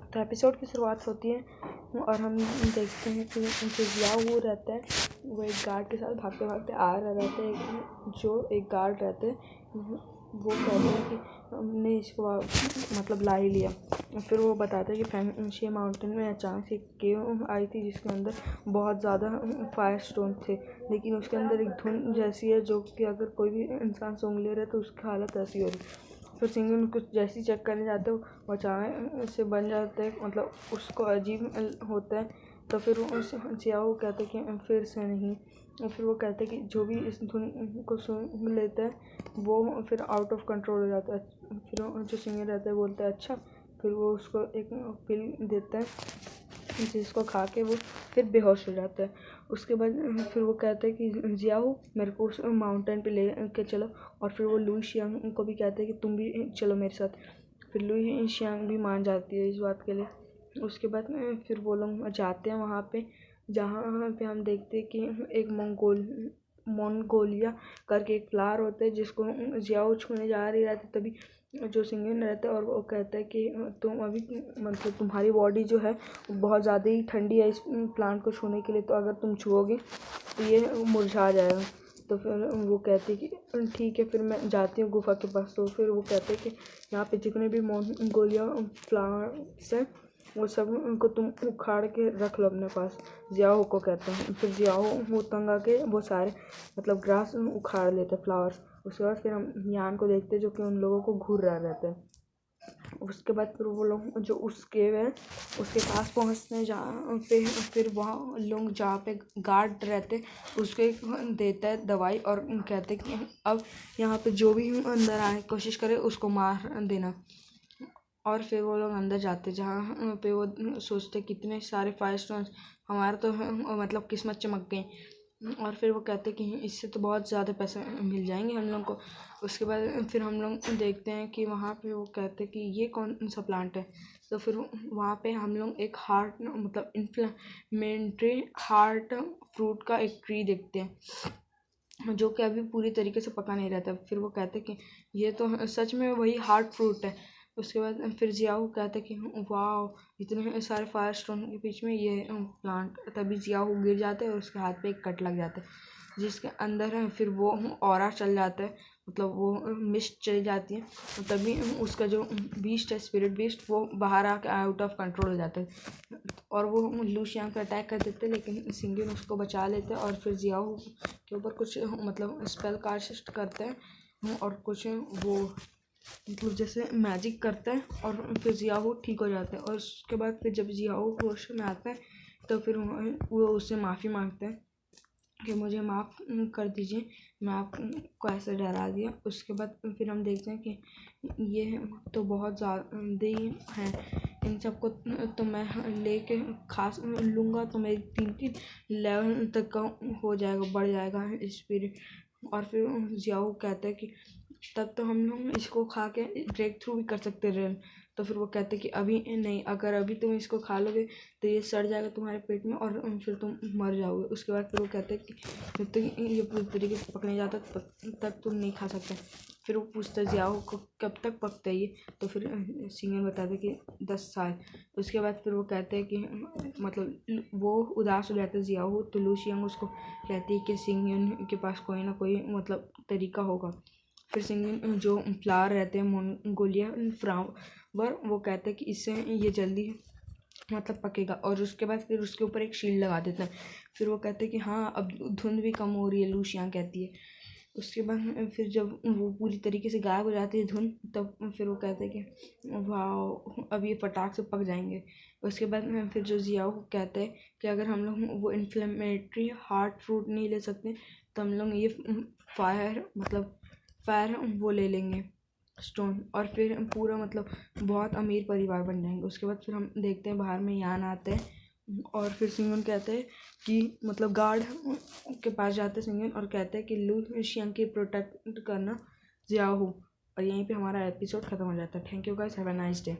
तो एपिसोड की शुरुआत होती है और हम देखते हैं कि उनसे जियाओ रहता है, वो एक गार्ड के साथ भागते भागते आ रहा रहता है कि जो एक गार्ड रहते हैं वो कहते हैं कि हमने इसको मतलब ला ही लिया। फिर वो बताते हैं कि फेंगशिया माउंटेन में अचानक से एक केव आई थी जिसके अंदर बहुत ज़्यादा फायर स्टोन थे, लेकिन उसके अंदर एक धुन जैसी है जो कि अगर कोई भी इंसान सूंघ ले रहा है तो उसकी हालत ऐसी हो रही। फिर सिंगन कुछ जैसी चेक करने जाते हो वो अचानक से बन जाते हैं, मतलब उसको अजीब होता है। तो फिर उस जियाओ कहते हैं कि फिर से नहीं। और फिर वो कहते हैं कि जो भी इस धुन को सुन लेता है वो फिर आउट ऑफ कंट्रोल हो जाता है। फिर जो सिंगर रहता है बोलता है अच्छा। फिर वो उसको एक पिल देता है जिसको खा के वो फिर बेहोश हो जाता है। उसके बाद फिर वो कहते हैं कि जियाओ मेरे को उस माउंटेन पे ले के चलो। और फिर वो लुई शियांग को भी कहते हैं कि तुम भी चलो मेरे साथ। फिर लुई शियांग भी मान जाती है इस बात के लिए। उसके बाद फिर वो लोग जाते हैं वहाँ पे जहाँ पे हम देखते हैं कि एक मोंगोलिया करके एक फ्लावर होता है जिसको जियाओ छूने जा रही रहती, तभी जो सिंगन रहता है और वो कहता है कि तुम अभी मतलब तुम्हारी बॉडी जो है बहुत ज़्यादा ही ठंडी है इस प्लांट को छूने के लिए, तो अगर तुम छुओगे तो ये मुरझा जाएगा। तो फिर वो कहती है कि ठीक है फिर मैं जाती हूँ गुफा के पास। तो फिर वो कहते हैं कि यहाँ पे जितने भी मोंगोलिया फ्लावर्स हैं वो सब उनको तुम उखाड़ के रख लो अपने पास, जियाओ को कहते हैं। फिर जियाओ वो तंग आके वो सारे मतलब ग्रास उखाड़ लेते हैं फ्लावर्स। उसके बाद फिर हम यान को देखते हैं जो कि उन लोगों को घूर रहा रहता है। उसके बाद फिर वो लोग जो उस केव है उसके पास पहुँचते हैं जहाँ पे फिर वहाँ लोग जहाँ पे गार्ड रहते उसके देता है दवाई और कहते कि अब यहाँ पे जो भी अंदर आने की कोशिश करे उसको मार देना। और फिर वो लोग अंदर जाते जहाँ पे वो सोचते कितने सारे फायर स्टोन्स हमारा तो मतलब किस्मत चमक गई। और फिर वो कहते कि इससे तो बहुत ज़्यादा पैसे मिल जाएंगे हम लोग को। उसके बाद फिर हम लोग देखते हैं कि वहाँ पे वो कहते कि ये कौन सा प्लांट है। तो फिर वहाँ पे हम लोग एक हार्ट मतलब इन्फ्लेमेटरी हार्ट फ्रूट का एक ट्री देखते हैं जो कि अभी पूरी तरीके से पका नहीं रहता। फिर वो कहते कि ये तो सच में वही हार्ट फ्रूट है। उसके बाद फिर जियाओ कहते कि वाह इतने सारे फायर स्टोन के बीच में ये प्लांट। तभी जियाओ गिर जाते हैं और उसके हाथ पे एक कट लग जाता है जिसके अंदर है फिर वो ऑरा चल जाता है, मतलब वो मिस्ट चली जाती है। और तभी उसका जो बीस्ट है स्पिरिट बीस्ट वो बाहर आके आउट ऑफ कंट्रोल हो जाता है और वो लूशियांग पे अटैक कर देते हैं, लेकिन सिंगिन उसको बचा लेते हैं। और फिर जियाओ के ऊपर कुछ मतलब स्पेल कास्ट करते हैं और कुछ वो मतलब जैसे मैजिक करता है और फिर जियाओ ठीक हो जाता है। और उसके बाद फिर जब जियाओ होश में आता है तो फिर वो उससे माफ़ी मांगता है कि मुझे माफ़ कर दीजिए, मैं आपको ऐसे डरा दिया। उसके बाद फिर हम देखते हैं कि ये तो बहुत ज़्यादा ही हैं, इन सबको तो मैं लेके खास लूँगा तो मेरी 3 लेवल तक का हो जाएगा, बढ़ जाएगा स्पिरिट। और फिर जियाओ कहता है कि तब तो हम लोग इसको खा के ब्रेक थ्रू भी कर सकते रहे। तो फिर वो कहते कि अभी नहीं, अगर अभी तुम इसको खा लोगे तो ये सड़ जाएगा तुम्हारे पेट में और फिर तुम मर जाओगे। उसके बाद फिर वो कहते कि जब तक ये पूरी तरीके से पकने जाता तब तक तुम नहीं खा सकते। फिर वो पूछता जियाओ को कब तक पकता है ये। तो फिर सिंगर बताते कि 10 साल। उसके बाद फिर वो कहते हैं कि मतलब वो उदास हो जाता है जियाओ। तो लूशियांग उसको कहती है कि सिंगर के पास कोई ना कोई मतलब तरीका होगा। फिर सिंगिन जो फ्लावर रहते हैं मोंगोलिया फ्लावर वो कहते हैं कि इससे ये जल्दी मतलब पकेगा। और उसके बाद फिर उसके ऊपर एक शील्ड लगा देते हैं। फिर वो कहते हैं कि हाँ अब धुंध भी कम हो रही है, लूशियांग कहती है। उसके बाद फिर जब वो पूरी तरीके से गायब हो जाती है धुंध तब फिर वो कहते हैं कि वाह अब ये फटाक से पक जाएंगे। उसके बाद फिर जो जियाओ कहते हैं कि अगर हम लोग वो इन्फ्लेमेटरी हार्ट फ्रूट नहीं ले सकते तो हम लोग ये फायर वो ले लेंगे स्टोन और फिर पूरा मतलब बहुत अमीर परिवार बन जाएंगे। उसके बाद फिर हम देखते हैं बाहर में यान आते हैं और फिर सिंगन कहते हैं कि मतलब गार्ड के पास जाते हैं सिंगन और कहते हैं कि लूशियांग की प्रोटेक्ट करना जियाओ। और यहीं पे हमारा एपिसोड ख़त्म हो जाता है। Thank you guys, have a nice day.